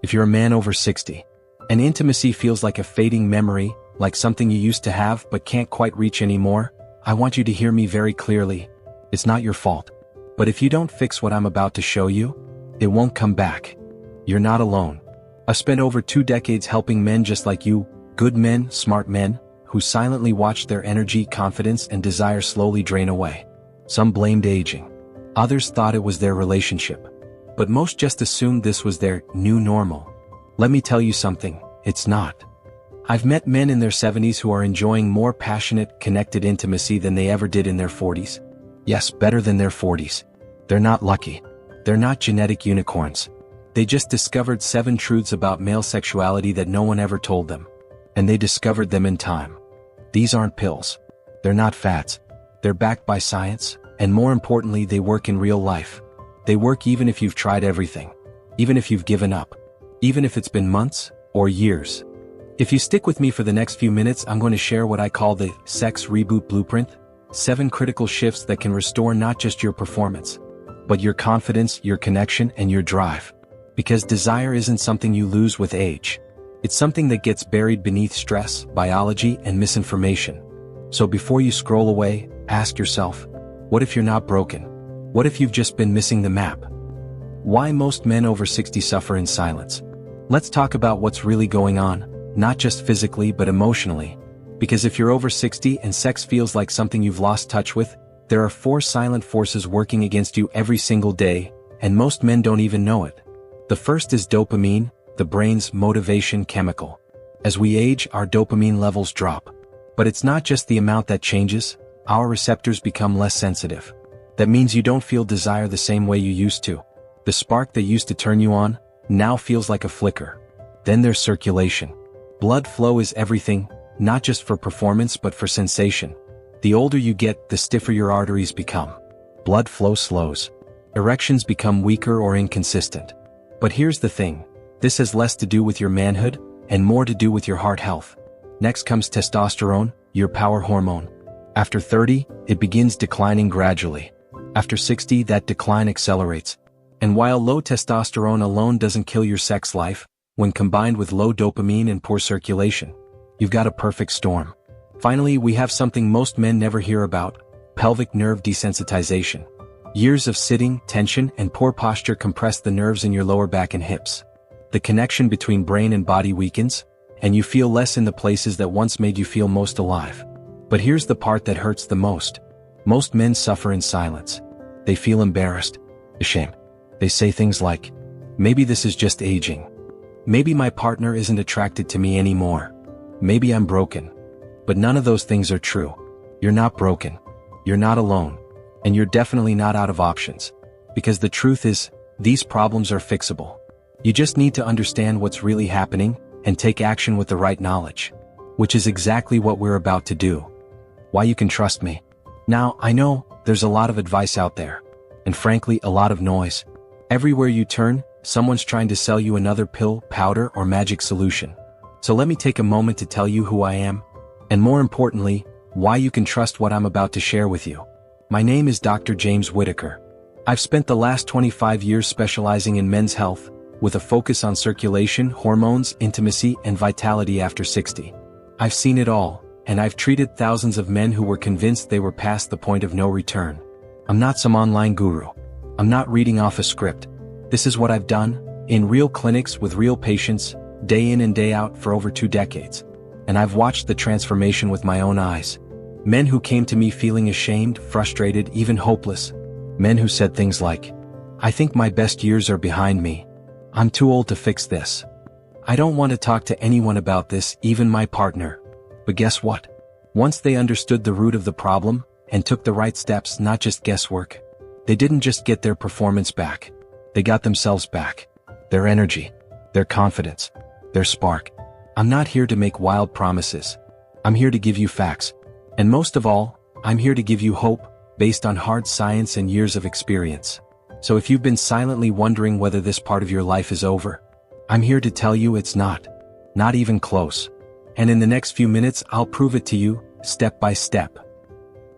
If you're a man over 60, and intimacy feels like a fading memory, like something you used to have but can't quite reach anymore, I want you to hear me very clearly. It's not your fault. But if you don't fix what I'm about to show you, it won't come back. You're not alone. I've spent over 2 decades helping men just like you, good men, smart men, who silently watched their energy, confidence, and desire slowly drain away. Some blamed aging. Others thought it was their relationship. But most just assumed this was their new normal. Let me tell you something, it's not. I've met men in their 70s who are enjoying more passionate, connected intimacy than they ever did in their 40s. Yes, better than their 40s. They're not lucky. They're not genetic unicorns. They just discovered 7 truths about male sexuality that no one ever told them. And they discovered them in time. These aren't pills. They're not fads. They're backed by science, and more importantly, they work in real life. They work even if you've tried everything. Even if you've given up. Even if it's been months or years. If you stick with me for the next few minutes, I'm going to share what I call the Sex Reboot Blueprint. 7 critical shifts that can restore not just your performance, but your confidence, your connection, and your drive. Because desire isn't something you lose with age. It's something that gets buried beneath stress, biology, and misinformation. So before you scroll away, ask yourself, what if you're not broken? What if you've just been missing the map? Why most men over 60 suffer in silence? Let's talk about what's really going on, not just physically but emotionally. Because if you're over 60 and sex feels like something you've lost touch with, there are 4 silent forces working against you every single day, and most men don't even know it. The first is dopamine, the brain's motivation chemical. As we age, our dopamine levels drop. But it's not just the amount that changes, our receptors become less sensitive. That means you don't feel desire the same way you used to. The spark that used to turn you on, now feels like a flicker. Then there's circulation. Blood flow is everything, not just for performance but for sensation. The older you get, the stiffer your arteries become. Blood flow slows. Erections become weaker or inconsistent. But here's the thing, this has less to do with your manhood, and more to do with your heart health. Next comes testosterone, your power hormone. After 30, it begins declining gradually. After 60, that decline accelerates. And while low testosterone alone doesn't kill your sex life, when combined with low dopamine and poor circulation, you've got a perfect storm. Finally, we have something most men never hear about, pelvic nerve desensitization. Years of sitting, tension, and poor posture compress the nerves in your lower back and hips. The connection between brain and body weakens, and you feel less in the places that once made you feel most alive. But here's the part that hurts the most. Most men suffer in silence. They feel embarrassed, ashamed. They say things like, maybe this is just aging. Maybe my partner isn't attracted to me anymore. Maybe I'm broken. But none of those things are true. You're not broken. You're not alone. And you're definitely not out of options. Because the truth is, these problems are fixable. You just need to understand what's really happening, and take action with the right knowledge. Which is exactly what we're about to do. Why you can trust me. Now, I know, there's a lot of advice out there. And frankly, a lot of noise. Everywhere you turn, someone's trying to sell you another pill, powder, or magic solution. So let me take a moment to tell you who I am, and more importantly, why you can trust what I'm about to share with you. My name is Dr. James Whitaker. I've spent the last 25 years specializing in men's health, with a focus on circulation, hormones, intimacy, and vitality after 60. I've seen it all, and I've treated thousands of men who were convinced they were past the point of no return. I'm not some online guru. I'm not reading off a script. This is what I've done, in real clinics with real patients, day in and day out for over 2 decades. And I've watched the transformation with my own eyes. Men who came to me feeling ashamed, frustrated, even hopeless. Men who said things like, I think my best years are behind me. I'm too old to fix this. I don't want to talk to anyone about this, even my partner. But guess what? Once they understood the root of the problem, and took the right steps, not just guesswork, they didn't just get their performance back. They got themselves back. Their energy. Their confidence. Their spark. I'm not here to make wild promises. I'm here to give you facts. And most of all, I'm here to give you hope, based on hard science and years of experience. So if you've been silently wondering whether this part of your life is over, I'm here to tell you it's not. Not even close. And in the next few minutes, I'll prove it to you, step by step.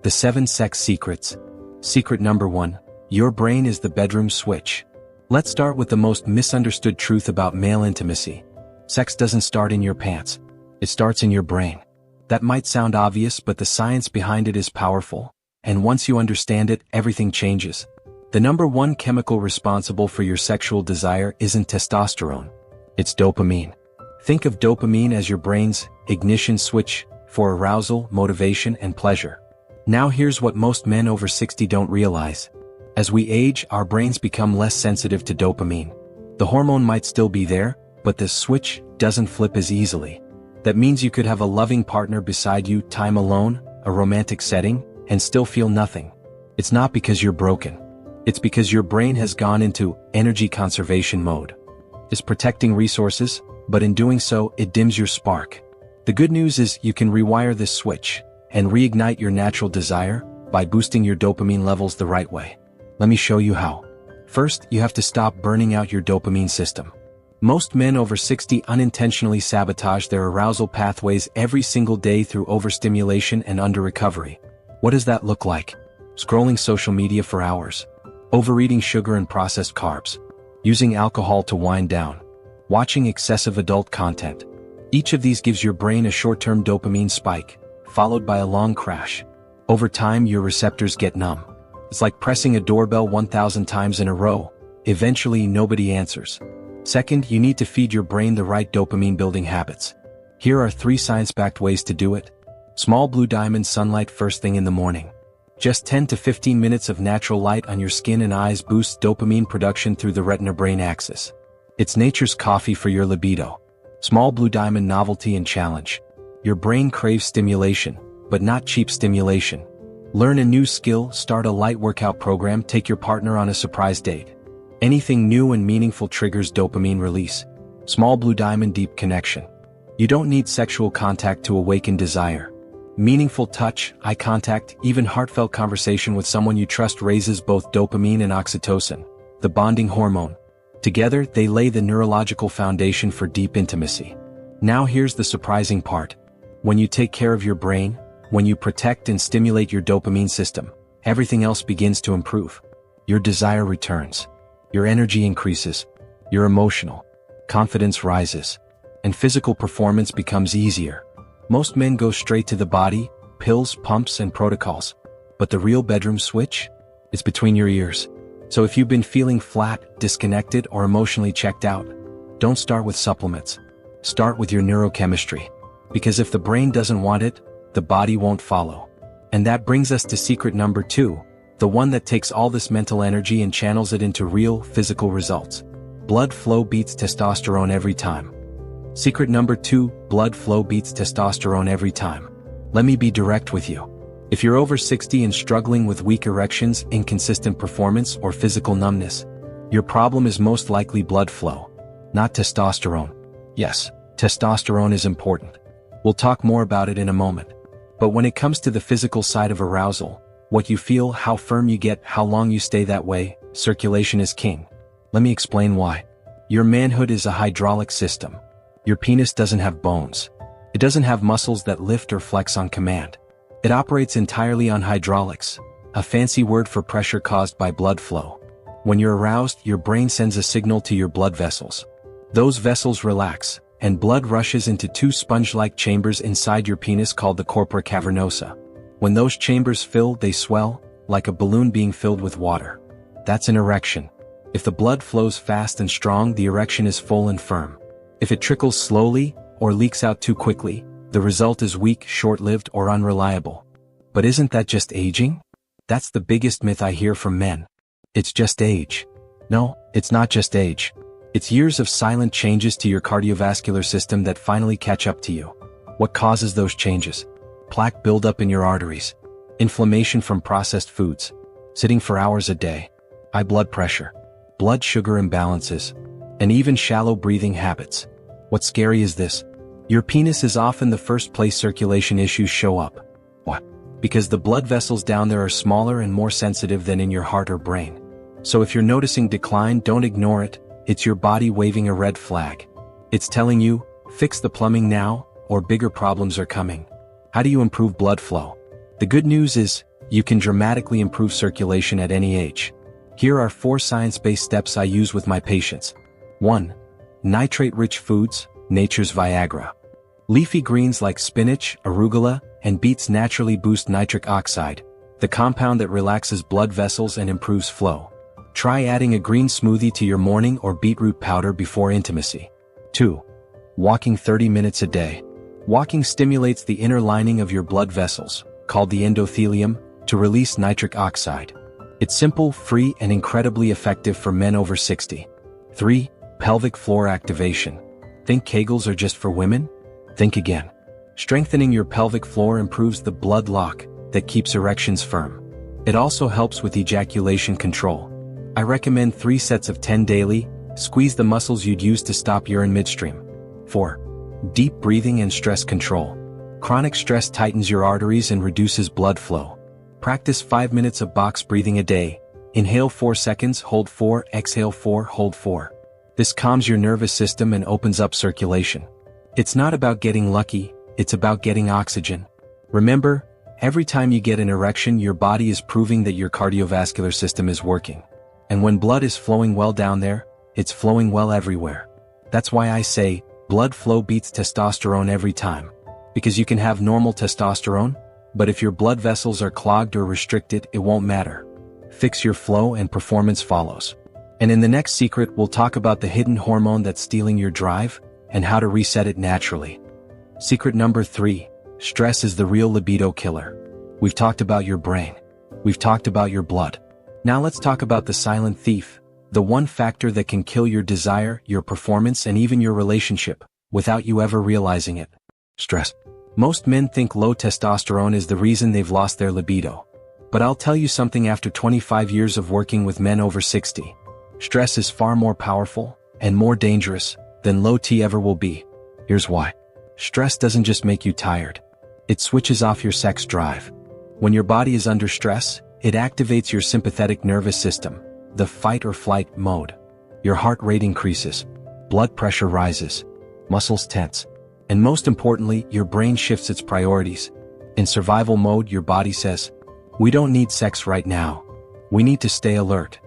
The 7 sex secrets. Secret number 1. Your brain is the bedroom switch. Let's start with the most misunderstood truth about male intimacy. Sex doesn't start in your pants. It starts in your brain. That might sound obvious, but the science behind it is powerful. And once you understand it, everything changes. The number one chemical responsible for your sexual desire isn't testosterone. It's dopamine. Think of dopamine as your brain's ignition switch for arousal, motivation, and pleasure. Now here's what most men over 60 don't realize. As we age, our brains become less sensitive to dopamine. The hormone might still be there, but the switch doesn't flip as easily. That means you could have a loving partner beside you, time alone, a romantic setting, and still feel nothing. It's not because you're broken. It's because your brain has gone into energy conservation mode. It's protecting resources, but in doing so, it dims your spark. The good news is you can rewire this switch and reignite your natural desire by boosting your dopamine levels the right way. Let me show you how. First, you have to stop burning out your dopamine system. Most men over 60 unintentionally sabotage their arousal pathways every single day through overstimulation and under-recovery. What does that look like? Scrolling social media for hours. Overeating sugar and processed carbs. Using alcohol to wind down. Watching excessive adult content. Each of these gives your brain a short-term dopamine spike, followed by a long crash. Over time, your receptors get numb. It's like pressing a doorbell 1,000 times in a row. Eventually, nobody answers. Second, you need to feed your brain the right dopamine-building habits. Here are 3 science-backed ways to do it. Small blue diamond sunlight first thing in the morning. Just 10 to 15 minutes of natural light on your skin and eyes boosts dopamine production through the retina-brain axis. It's nature's coffee for your libido. Small blue diamond novelty and challenge. Your brain craves stimulation, but not cheap stimulation. Learn a new skill, start a light workout program, take your partner on a surprise date. Anything new and meaningful triggers dopamine release. Small blue diamond deep connection. You don't need sexual contact to awaken desire. Meaningful touch, eye contact, even heartfelt conversation with someone you trust raises both dopamine and oxytocin, the bonding hormone. Together, they lay the neurological foundation for deep intimacy. Now here's the surprising part. When you take care of your brain, when you protect and stimulate your dopamine system, everything else begins to improve. Your desire returns. Your energy increases. Your emotional confidence rises. And physical performance becomes easier. Most men go straight to the body, pills, pumps, and protocols. But the real bedroom switch is between your ears. So if you've been feeling flat, disconnected, or emotionally checked out, don't start with supplements. Start with your neurochemistry. Because if the brain doesn't want it, the body won't follow. And that brings us to secret number 2, the one that takes all this mental energy and channels it into real, physical results. Blood flow beats testosterone every time. Secret number 2, blood flow beats testosterone every time. Let me be direct with you. If you're over 60 and struggling with weak erections, inconsistent performance, or physical numbness, your problem is most likely blood flow, not testosterone. Yes, testosterone is important. We'll talk more about it in a moment. But when it comes to the physical side of arousal, what you feel, how firm you get, how long you stay that way, circulation is king. Let me explain why. Your manhood is a hydraulic system. Your penis doesn't have bones. It doesn't have muscles that lift or flex on command. It operates entirely on hydraulics, a fancy word for pressure caused by blood flow. When you're aroused, your brain sends a signal to your blood vessels. Those vessels relax, and blood rushes into 2 sponge-like chambers inside your penis called the corpora cavernosa. When those chambers fill, they swell, like a balloon being filled with water. That's an erection. If the blood flows fast and strong, the erection is full and firm. If it trickles slowly, or leaks out too quickly, the result is weak, short-lived, or unreliable. But isn't that just aging? That's the biggest myth I hear from men. It's just age. No, it's not just age. It's years of silent changes to your cardiovascular system that finally catch up to you. What causes those changes? Plaque buildup in your arteries, inflammation from processed foods, sitting for hours a day, high blood pressure, blood sugar imbalances, and even shallow breathing habits. What's scary is this. Your penis is often the first place circulation issues show up. What? Because the blood vessels down there are smaller and more sensitive than in your heart or brain. So if you're noticing decline, don't ignore it. It's your body waving a red flag. It's telling you, fix the plumbing now, or bigger problems are coming. How do you improve blood flow? The good news is, you can dramatically improve circulation at any age. Here are 4 science-based steps I use with my patients. 1. Nitrate-rich foods, nature's Viagra. Leafy greens like spinach, arugula, and beets naturally boost nitric oxide, the compound that relaxes blood vessels and improves flow. Try adding a green smoothie to your morning or beetroot powder before intimacy. 2. Walking 30 minutes a day. Walking stimulates the inner lining of your blood vessels, called the endothelium, to release nitric oxide. It's simple, free, and incredibly effective for men over 60. 3. Pelvic floor activation. Think Kegels are just for women? Think again. Strengthening your pelvic floor improves the blood lock that keeps erections firm. It also helps with ejaculation control. I recommend 3 sets of 10 daily. Squeeze the muscles you'd use to stop urine midstream. 4. Deep breathing and stress control. Chronic stress tightens your arteries and reduces blood flow. Practice 5 minutes of box breathing a day. Inhale 4 seconds, hold 4, exhale 4, hold 4. This calms your nervous system and opens up circulation. It's not about getting lucky, it's about getting oxygen. Remember, every time you get an erection, your body is proving that your cardiovascular system is working. And when blood is flowing well down there, it's flowing well everywhere. That's why I say, blood flow beats testosterone every time. Because you can have normal testosterone, but if your blood vessels are clogged or restricted, it won't matter. Fix your flow and performance follows. And in the next secret, we'll talk about the hidden hormone that's stealing your drive, and how to reset it naturally. Secret number 3. Stress is the real libido killer. We've talked about your brain. We've talked about your blood. Now let's talk about the silent thief, the one factor that can kill your desire, your performance, and even your relationship, without you ever realizing it. Stress. Most men think low testosterone is the reason they've lost their libido. But I'll tell you something, after 25 years of working with men over 60. Stress is far more powerful, and more dangerous, than low T ever will be. Here's why. Stress doesn't just make you tired. It switches off your sex drive. When your body is under stress, it activates your sympathetic nervous system, the fight or flight mode. Your heart rate increases, blood pressure rises, muscles tense, and most importantly, your brain shifts its priorities. In survival mode, your body says, "We don't need sex right now. We need to stay alert.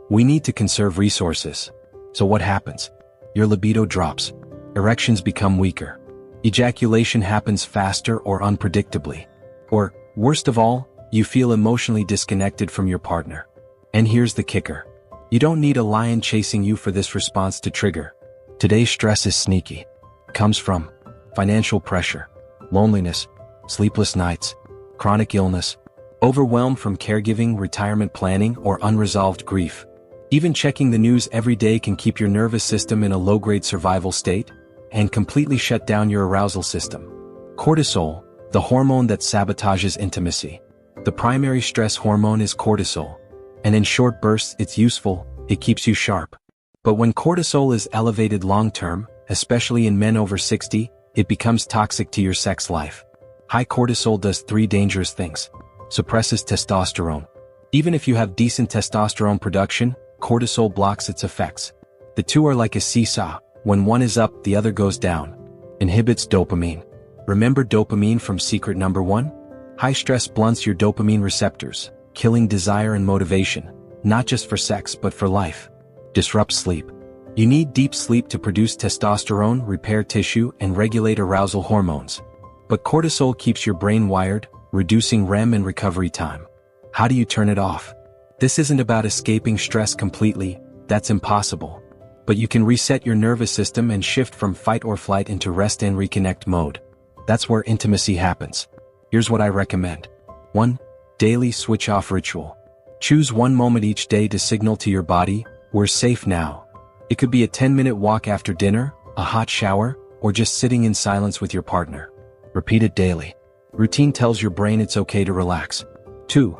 We need to conserve resources." So what happens? Your libido drops. Erections become weaker. Ejaculation happens faster or unpredictably. Or, worst of all, you feel emotionally disconnected from your partner. And here's the kicker. You don't need a lion chasing you for this response to trigger. Today's stress is sneaky. It comes from financial pressure, loneliness, sleepless nights, chronic illness, overwhelm from caregiving, retirement planning, or unresolved grief. Even checking the news every day can keep your nervous system in a low-grade survival state, and completely shut down your arousal system. Cortisol, the hormone that sabotages intimacy. The primary stress hormone is cortisol. And in short bursts, it's useful, it keeps you sharp. But when cortisol is elevated long-term, especially in men over 60, it becomes toxic to your sex life. High cortisol does 3 dangerous things. Suppresses testosterone. Even if you have decent testosterone production, cortisol blocks its effects. The two are like a seesaw. When one is up, the other goes down. Inhibits dopamine. Remember dopamine from secret number 1? High stress blunts your dopamine receptors, killing desire and motivation, not just for sex but for life. Disrupts sleep. You need deep sleep to produce testosterone, repair tissue, and regulate arousal hormones. But cortisol keeps your brain wired, reducing REM and recovery time. How do you turn it off? This isn't about escaping stress completely, that's impossible. But you can reset your nervous system and shift from fight or flight into rest and reconnect mode. That's where intimacy happens. Here's what I recommend. 1. Daily switch-off ritual. Choose one moment each day to signal to your body, "We're safe now." It could be a 10-minute walk after dinner, a hot shower, or just sitting in silence with your partner. Repeat it daily. Routine tells your brain it's okay to relax. 2.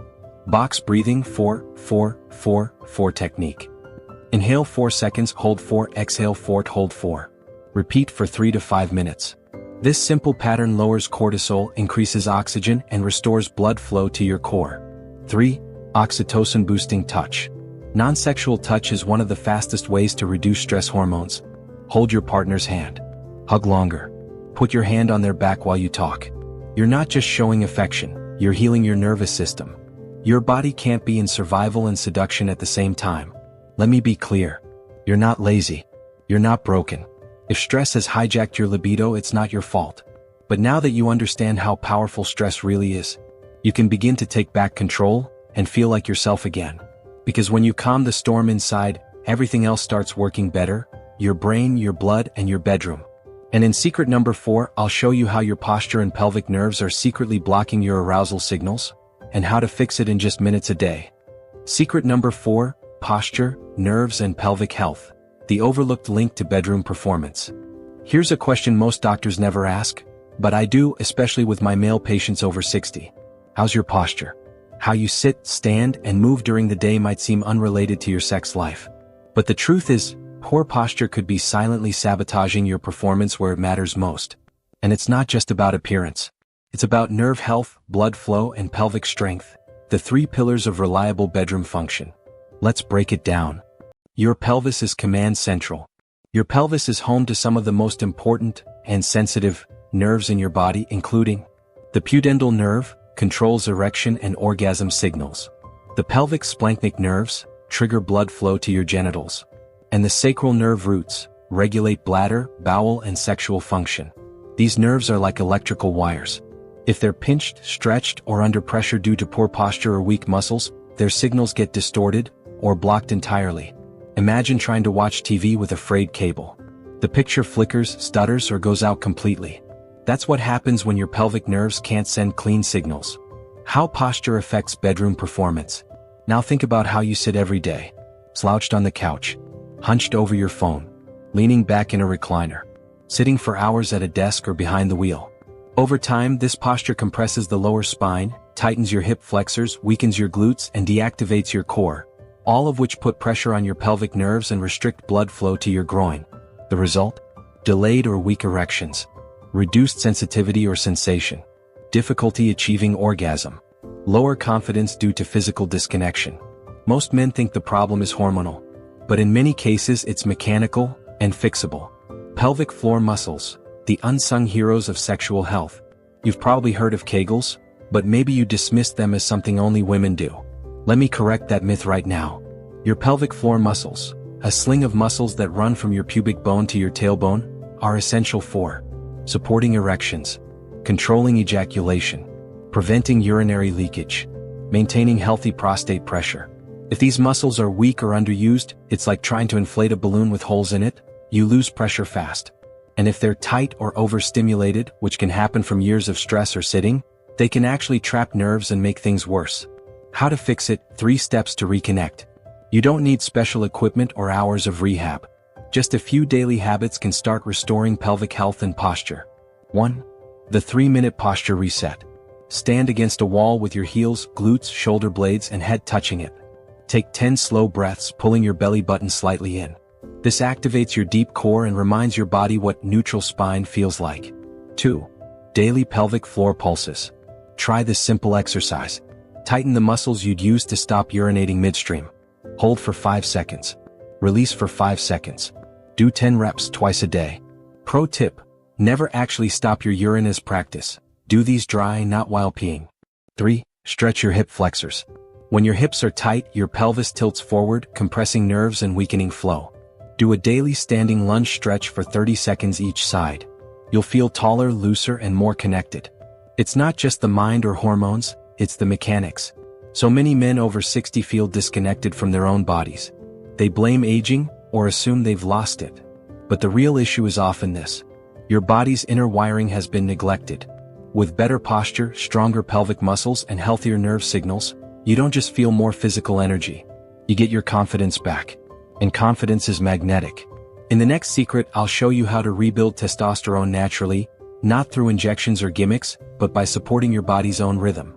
Box breathing 4-4-4-4 technique. Inhale 4 seconds, hold 4, exhale 4, hold 4. Repeat for 3 to 5 minutes. This simple pattern lowers cortisol, increases oxygen, and restores blood flow to your core. 3. Oxytocin-boosting touch. Non-sexual touch is one of the fastest ways to reduce stress hormones. Hold your partner's hand. Hug longer. Put your hand on their back while you talk. You're not just showing affection, you're healing your nervous system. Your body can't be in survival and seduction at the same time. Let me be clear. You're not lazy. You're not broken. If stress has hijacked your libido, it's not your fault. But now that you understand how powerful stress really is, you can begin to take back control and feel like yourself again. Because when you calm the storm inside, everything else starts working better: your brain, your blood, and your bedroom. And in secret number 4, I'll show you how your posture and pelvic nerves are secretly blocking your arousal signals, and how to fix it in just minutes a day. Secret number 4, posture, nerves, and pelvic health, the overlooked link to bedroom performance. Here's a question most doctors never ask, but I do, especially with my male patients over 60. How's your posture? How you sit, stand, and move during the day might seem unrelated to your sex life. But the truth is, poor posture could be silently sabotaging your performance where it matters most. And it's not just about appearance. It's about nerve health, blood flow, and pelvic strength, the 3 pillars of reliable bedroom function. Let's break it down. Your pelvis is command central. Your pelvis is home to some of the most important and sensitive nerves in your body, including the pudendal nerve, controls erection and orgasm signals. The pelvic splanchnic nerves trigger blood flow to your genitals. And the sacral nerve roots regulate bladder, bowel, and sexual function. These nerves are like electrical wires. If they're pinched, stretched, or under pressure due to poor posture or weak muscles, their signals get distorted or blocked entirely. Imagine trying to watch TV with a frayed cable. The picture flickers, stutters, or goes out completely. That's what happens when your pelvic nerves can't send clean signals. How posture affects bedroom performance. Now think about how you sit every day. Slouched on the couch, hunched over your phone, leaning back in a recliner, sitting for hours at a desk or behind the wheel. Over time, this posture compresses the lower spine, tightens your hip flexors, weakens your glutes, and deactivates your core, all of which put pressure on your pelvic nerves and restrict blood flow to your groin. The result? Delayed or weak erections, reduced sensitivity or sensation, difficulty achieving orgasm, lower confidence due to physical disconnection. Most men think the problem is hormonal, but in many cases it's mechanical and fixable. Pelvic floor muscles, the unsung heroes of sexual health. You've probably heard of Kegels, but maybe you dismissed them as something only women do. Let me correct that myth right now. Your pelvic floor muscles, a sling of muscles that run from your pubic bone to your tailbone, are essential for supporting erections, controlling ejaculation, preventing urinary leakage, maintaining healthy prostate pressure. If these muscles are weak or underused, it's like trying to inflate a balloon with holes in it. You lose pressure fast. And if they're tight or overstimulated, which can happen from years of stress or sitting, they can actually trap nerves and make things worse. How to fix it: 3 steps to reconnect. You don't need special equipment or hours of rehab. Just a few daily habits can start restoring pelvic health and posture. 1. The 3-minute posture reset. Stand against a wall with your heels, glutes, shoulder blades, and head touching it. Take 10 slow breaths, pulling your belly button slightly in. This activates your deep core and reminds your body what neutral spine feels like. 2. Daily pelvic floor pulses. Try this simple exercise. Tighten the muscles you'd use to stop urinating midstream. Hold for 5 seconds. Release for 5 seconds. Do 10 reps twice a day. Pro tip: never actually stop your urine as practice. Do these dry, not while peeing. 3. Stretch your hip flexors. When your hips are tight, your pelvis tilts forward, compressing nerves and weakening flow. Do a daily standing lunge stretch for 30 seconds each side. You'll feel taller, looser, and more connected. It's not just the mind or hormones, it's the mechanics. So many men over 60 feel disconnected from their own bodies. They blame aging or assume they've lost it. But the real issue is often this: your body's inner wiring has been neglected. With better posture, stronger pelvic muscles, and healthier nerve signals, you don't just feel more physical energy. You get your confidence back. And confidence is magnetic. In the next secret, I'll show you how to rebuild testosterone naturally, not through injections or gimmicks, but by supporting your body's own rhythm.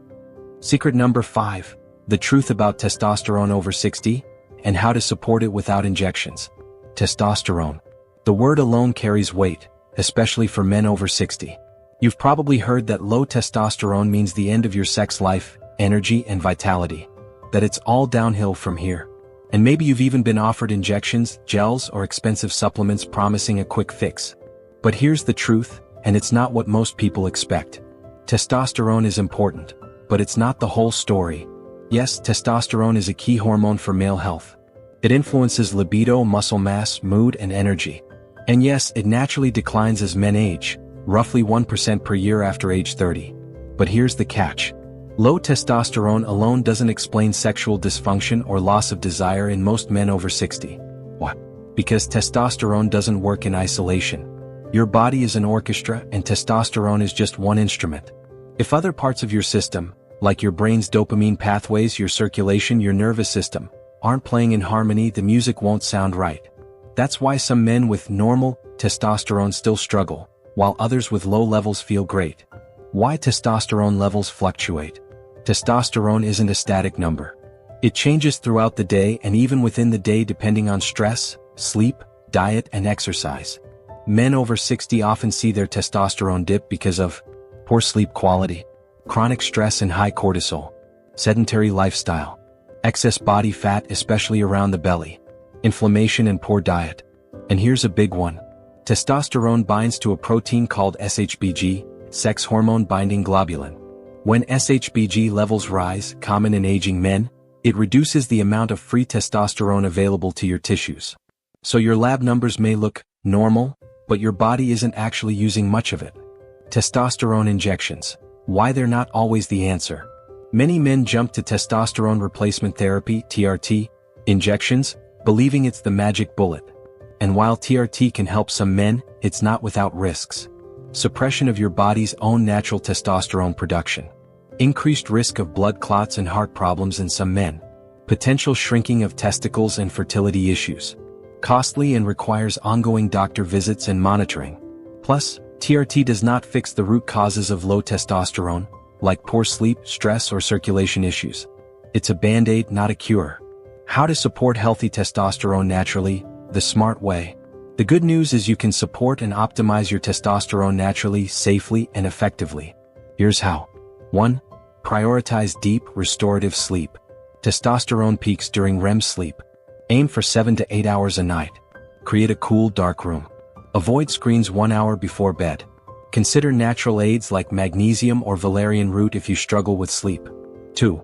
Secret number 5, the truth about testosterone over 60, and how to support it without injections. Testosterone. The word alone carries weight, especially for men over 60. You've probably heard that low testosterone means the end of your sex life, energy, and vitality. That it's all downhill from here. And maybe you've even been offered injections, gels, or expensive supplements promising a quick fix. But here's the truth, and it's not what most people expect. Testosterone is important, but it's not the whole story. Yes, testosterone is a key hormone for male health. It influences libido, muscle mass, mood, and energy. And yes, it naturally declines as men age, roughly 1% per year after age 30. But here's the catch. Low testosterone alone doesn't explain sexual dysfunction or loss of desire in most men over 60. What? Because testosterone doesn't work in isolation. Your body is an orchestra, and testosterone is just one instrument. If other parts of your system, like your brain's dopamine pathways, your circulation, your nervous system, aren't playing in harmony, the music won't sound right. That's why some men with normal testosterone still struggle, while others with low levels feel great. Why testosterone levels fluctuate? Testosterone isn't a static number. It changes throughout the day and even within the day depending on stress, sleep, diet, and exercise. Men over 60 often see their testosterone dip because of poor sleep quality, chronic stress and high cortisol, sedentary lifestyle, excess body fat especially around the belly, inflammation and poor diet. And here's a big one. Testosterone binds to a protein called SHBG, sex hormone binding globulin. When SHBG levels rise, common in aging men, it reduces the amount of free testosterone available to your tissues. So your lab numbers may look normal, but your body isn't actually using much of it. Testosterone injections. Why they're not always the answer. Many men jump to testosterone replacement therapy, TRT, injections, believing it's the magic bullet. And while TRT can help some men, it's not without risks. Suppression of your body's own natural testosterone production. Increased risk of blood clots and heart problems in some men. Potential shrinking of testicles and fertility issues. Costly and requires ongoing doctor visits and monitoring. Plus, TRT does not fix the root causes of low testosterone, like poor sleep, stress, or circulation issues. It's a band-aid, not a cure. How to support healthy testosterone naturally, the smart way. The good news is you can support and optimize your testosterone naturally, safely, and effectively. Here's how. 1. Prioritize deep, restorative sleep. Testosterone peaks during REM sleep. Aim for 7 to 8 hours a night. Create a cool, dark room. Avoid screens 1 hour before bed. Consider natural aids like magnesium or valerian root if you struggle with sleep. 2.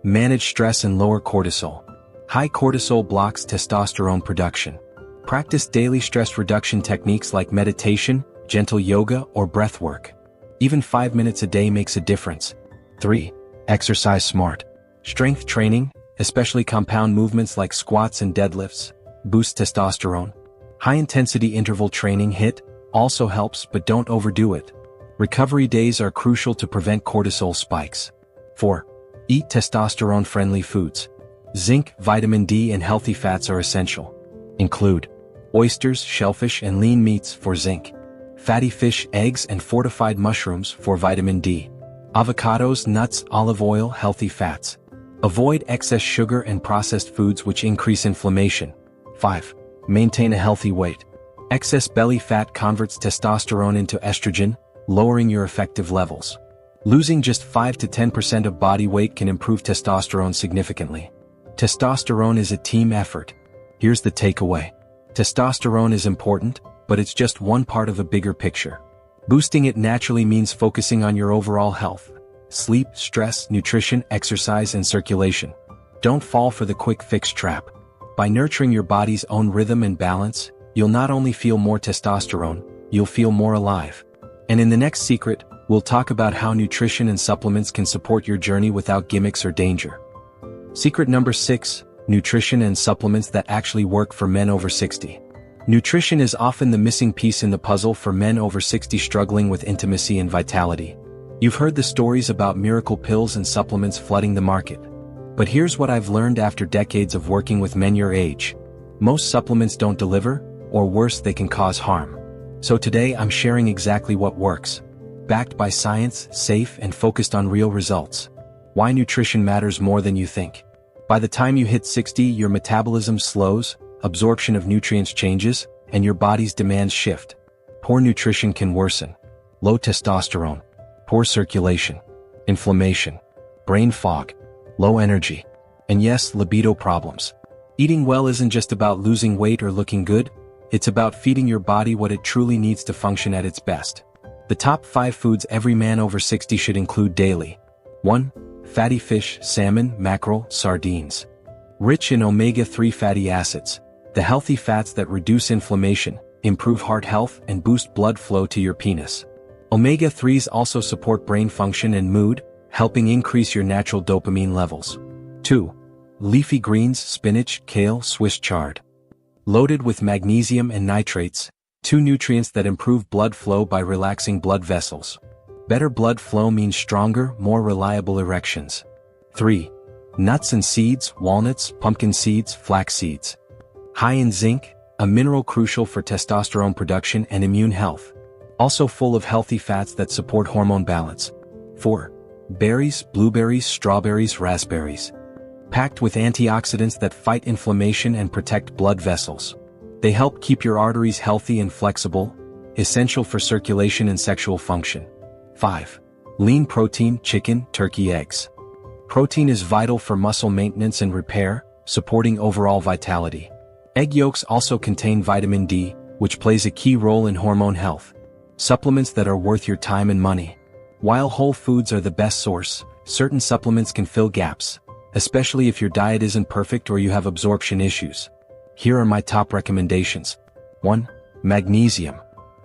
Manage stress and lower cortisol. High cortisol blocks testosterone production. Practice daily stress reduction techniques like meditation, gentle yoga, or breath work. Even 5 minutes a day makes a difference. 3. Exercise smart. Strength training, especially compound movements like squats and deadlifts, boosts testosterone. High-intensity interval training (HIIT) also helps, but don't overdo it. Recovery days are crucial to prevent cortisol spikes. 4. Eat testosterone-friendly foods. Zinc, vitamin D, and healthy fats are essential. Include oysters, shellfish, and lean meats for zinc. Fatty fish, eggs, and fortified mushrooms for vitamin D. Avocados, nuts, olive oil, healthy fats. Avoid excess sugar and processed foods which increase inflammation. 5. Maintain a healthy weight. Excess belly fat converts testosterone into estrogen, lowering your effective levels. Losing just 5 to 10% of body weight can improve testosterone significantly. Testosterone is a team effort. Here's the takeaway. Testosterone is important, but it's just one part of a bigger picture. Boosting it naturally means focusing on your overall health. Sleep, stress, nutrition, exercise, and circulation. Don't fall for the quick fix trap. By nurturing your body's own rhythm and balance, you'll not only feel more testosterone, you'll feel more alive. And in the next secret, we'll talk about how nutrition and supplements can support your journey without gimmicks or danger. Secret number 6, nutrition and supplements that actually work for men over 60. Nutrition is often the missing piece in the puzzle for men over 60 struggling with intimacy and vitality. You've heard the stories about miracle pills and supplements flooding the market. But here's what I've learned after decades of working with men your age. Most supplements don't deliver, or worse, they can cause harm. So today I'm sharing exactly what works. Backed by science, safe, and focused on real results. Why nutrition matters more than you think. By the time you hit 60, your metabolism slows, absorption of nutrients changes, and your body's demands shift. Poor nutrition can worsen. Low testosterone. Poor circulation. Inflammation. Brain fog. Low energy. And yes, libido problems. Eating well isn't just about losing weight or looking good, it's about feeding your body what it truly needs to function at its best. The top 5 foods every man over 60 should include daily. 1. Fatty fish, salmon, mackerel, sardines. Rich in omega-3 fatty acids, the healthy fats that reduce inflammation, improve heart health, and boost blood flow to your penis. Omega-3s also support brain function and mood, helping increase your natural dopamine levels. 2. Leafy greens, spinach, kale, Swiss chard. Loaded with magnesium and nitrates, 2 nutrients that improve blood flow by relaxing blood vessels. Better blood flow means stronger, more reliable erections. 3. Nuts and seeds, walnuts, pumpkin seeds, flax seeds. High in zinc, a mineral crucial for testosterone production and immune health. Also full of healthy fats that support hormone balance. 4. Berries, blueberries, strawberries, raspberries. Packed with antioxidants that fight inflammation and protect blood vessels. They help keep your arteries healthy and flexible, essential for circulation and sexual function. 5. Lean protein, chicken, turkey, eggs. Protein is vital for muscle maintenance and repair, supporting overall vitality. Egg yolks also contain vitamin D, which plays a key role in hormone health. Supplements that are worth your time and money. While whole foods are the best source, certain supplements can fill gaps, especially if your diet isn't perfect or you have absorption issues. Here are my top recommendations. 1. Magnesium.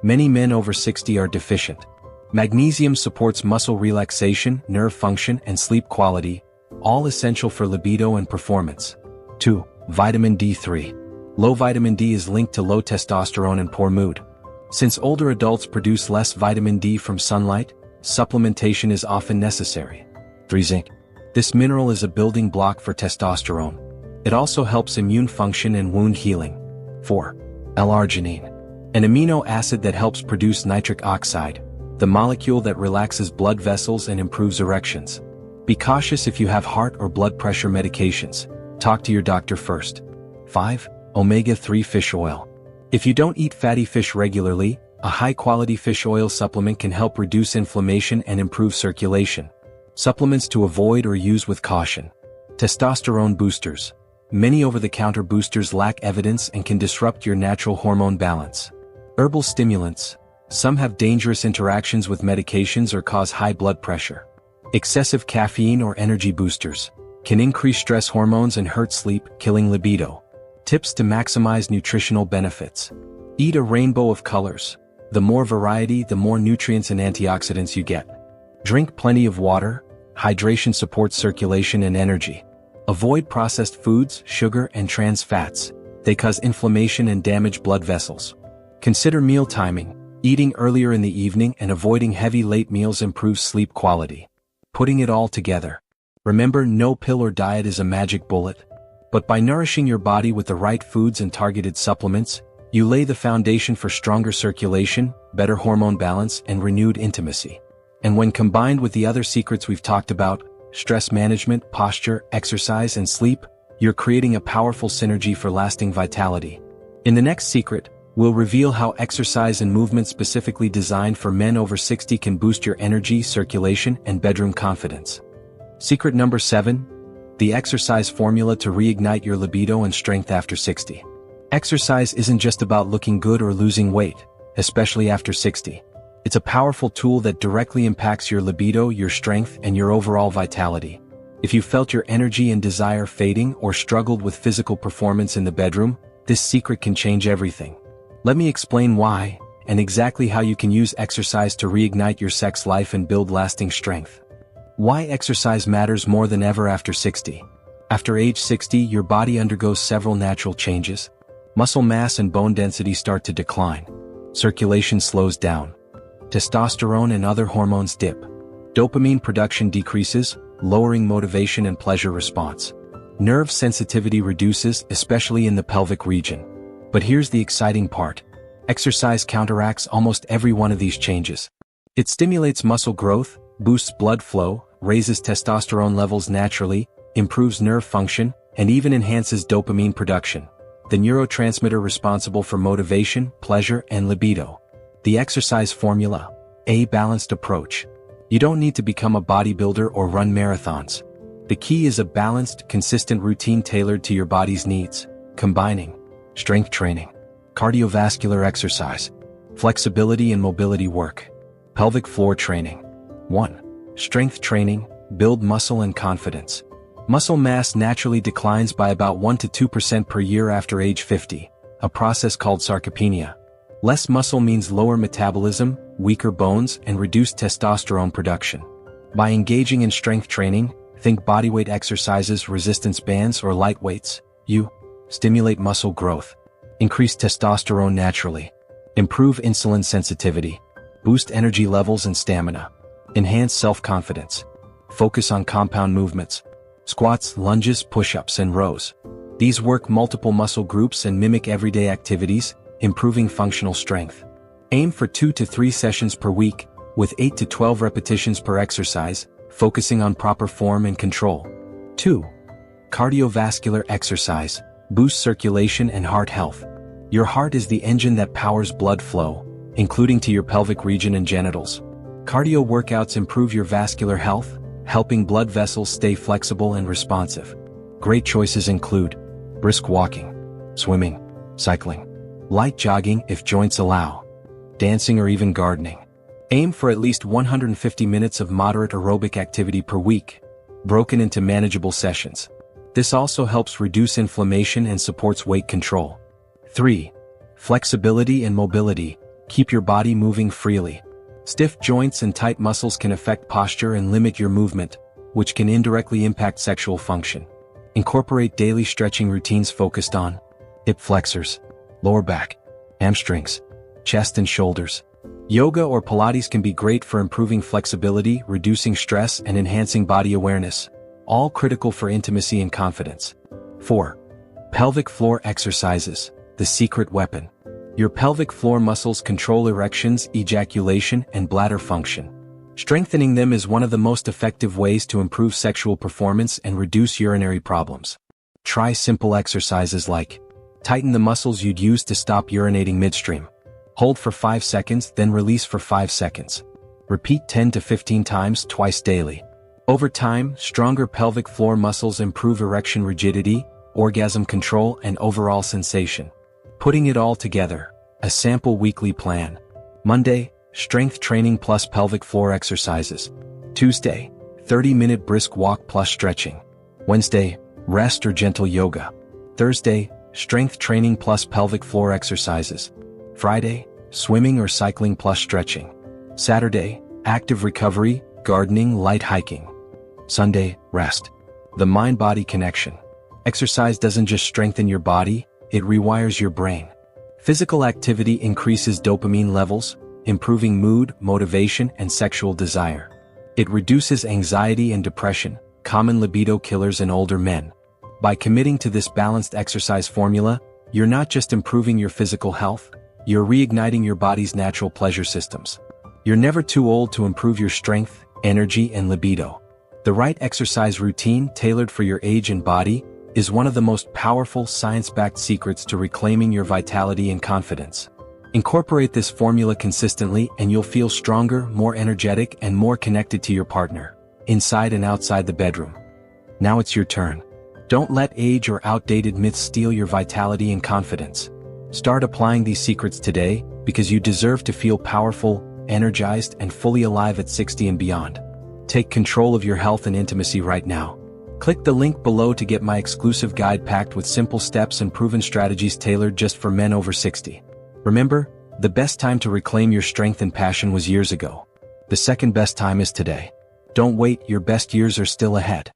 Many men over 60 are deficient. Magnesium supports muscle relaxation, nerve function, and sleep quality, all essential for libido and performance. 2. Vitamin D3. Low vitamin D is linked to low testosterone and poor mood. Since older adults produce less vitamin D from sunlight, supplementation is often necessary. 3. Zinc. This mineral is a building block for testosterone. It also helps immune function and wound healing. 4. L-arginine. An amino acid that helps produce nitric oxide, the molecule that relaxes blood vessels and improves erections. Be cautious if you have heart or blood pressure medications. Talk to your doctor first. 5. Omega-3 fish oil. If you don't eat fatty fish regularly, a high-quality fish oil supplement can help reduce inflammation and improve circulation. Supplements to avoid or use with caution. Testosterone boosters. Many over-the-counter boosters lack evidence and can disrupt your natural hormone balance. Herbal stimulants. Some have dangerous interactions with medications or cause high blood pressure. Excessive caffeine or energy boosters can increase stress hormones and hurt sleep, killing libido. Tips to maximize nutritional benefits. Eat a rainbow of colors. The more variety, the more nutrients and antioxidants you get. Drink plenty of water. Hydration supports circulation and energy. Avoid processed foods, sugar, and trans fats. They cause inflammation and damage blood vessels. Consider meal timing. Eating earlier in the evening and avoiding heavy late meals improves sleep quality. Putting it all together. Remember, no pill or diet is a magic bullet. But by nourishing your body with the right foods and targeted supplements, you lay the foundation for stronger circulation, better hormone balance, and renewed intimacy. And when combined with the other secrets we've talked about, stress management, posture, exercise, and sleep, you're creating a powerful synergy for lasting vitality. In the next secret, we'll reveal how exercise and movement specifically designed for men over 60 can boost your energy, circulation, and bedroom confidence. Secret number 7. The exercise formula to reignite your libido and strength after 60. Exercise isn't just about looking good or losing weight, especially after 60. It's a powerful tool that directly impacts your libido, your strength, and your overall vitality. If you felt your energy and desire fading or struggled with physical performance in the bedroom, this secret can change everything. Let me explain why, and exactly how you can use exercise to reignite your sex life and build lasting strength. Why exercise matters more than ever after 60. After age 60, your body undergoes several natural changes. Muscle mass and bone density start to decline. Circulation slows down. Testosterone and other hormones dip. Dopamine production decreases, lowering motivation and pleasure response. Nerve sensitivity reduces, especially in the pelvic region. But here's the exciting part. Exercise counteracts almost every one of these changes. It stimulates muscle growth, boosts blood flow, raises testosterone levels naturally, improves nerve function, and even enhances dopamine production, the neurotransmitter responsible for motivation, pleasure, and libido. The exercise formula. A balanced approach. You don't need to become a bodybuilder or run marathons. The key is a balanced, consistent routine tailored to your body's needs, combining strength training, cardiovascular exercise, flexibility and mobility work, pelvic floor training. 1. Strength training, build muscle and confidence. Muscle mass naturally declines by about 1 to 2% per year after age 50, a process called sarcopenia. Less muscle means lower metabolism, weaker bones, and reduced testosterone production. By engaging in strength training, think bodyweight exercises, resistance bands, or light weights, you stimulate muscle growth, increase testosterone naturally, improve insulin sensitivity, boost energy levels and stamina, enhance self-confidence. Focus on compound movements, squats, lunges, push-ups, and rows. These work multiple muscle groups and mimic everyday activities, improving functional strength. Aim for 2 to 3 sessions per week, with 8 to 12 repetitions per exercise, focusing on proper form and control. 2. Cardiovascular exercise, boosts circulation and heart health. Your heart is the engine that powers blood flow, including to your pelvic region and genitals. Cardio workouts improve your vascular health, helping blood vessels stay flexible and responsive. Great choices include brisk walking, swimming, cycling, light jogging if joints allow, dancing or even gardening. Aim for at least 150 minutes of moderate aerobic activity per week, broken into manageable sessions. This also helps reduce inflammation and supports weight control. 3. Flexibility and mobility, keep your body moving freely. Stiff joints and tight muscles can affect posture and limit your movement, which can indirectly impact sexual function. Incorporate daily stretching routines focused on hip flexors, lower back, hamstrings, chest and shoulders. Yoga or Pilates can be great for improving flexibility, reducing stress, and enhancing body awareness, all critical for intimacy and confidence. 4. Pelvic floor exercises, the secret weapon. Your pelvic floor muscles control erections, ejaculation, and bladder function. Strengthening them is one of the most effective ways to improve sexual performance and reduce urinary problems. Try simple exercises like tighten the muscles you'd use to stop urinating midstream. Hold for 5 seconds, then release for 5 seconds. Repeat 10 to 15 times twice daily. Over time, stronger pelvic floor muscles improve erection rigidity, orgasm control, and overall sensation. Putting it all together, a sample weekly plan. Monday, strength training plus pelvic floor exercises. Tuesday, 30-minute brisk walk plus stretching. Wednesday, rest or gentle yoga. Thursday, strength training plus pelvic floor exercises. Friday, swimming or cycling plus stretching. Saturday, active recovery, gardening, light hiking. Sunday, rest. The mind-body connection. Exercise doesn't just strengthen your body, it rewires your brain. Physical activity increases dopamine levels, improving mood, motivation, and sexual desire. It reduces anxiety and depression, common libido killers in older men. By committing to this balanced exercise formula, you're not just improving your physical health, you're reigniting your body's natural pleasure systems. You're never too old to improve your strength, energy, and libido. The right exercise routine tailored for your age and body is one of the most powerful science-backed secrets to reclaiming your vitality and confidence. Incorporate this formula consistently and you'll feel stronger, more energetic, and more connected to your partner, inside and outside the bedroom. Now it's your turn. Don't let age or outdated myths steal your vitality and confidence. Start applying these secrets today, because you deserve to feel powerful, energized, and fully alive at 60 and beyond. Take control of your health and intimacy right now. Click the link below to get my exclusive guide packed with simple steps and proven strategies tailored just for men over 60. Remember, the best time to reclaim your strength and passion was years ago. The second best time is today. Don't wait, your best years are still ahead.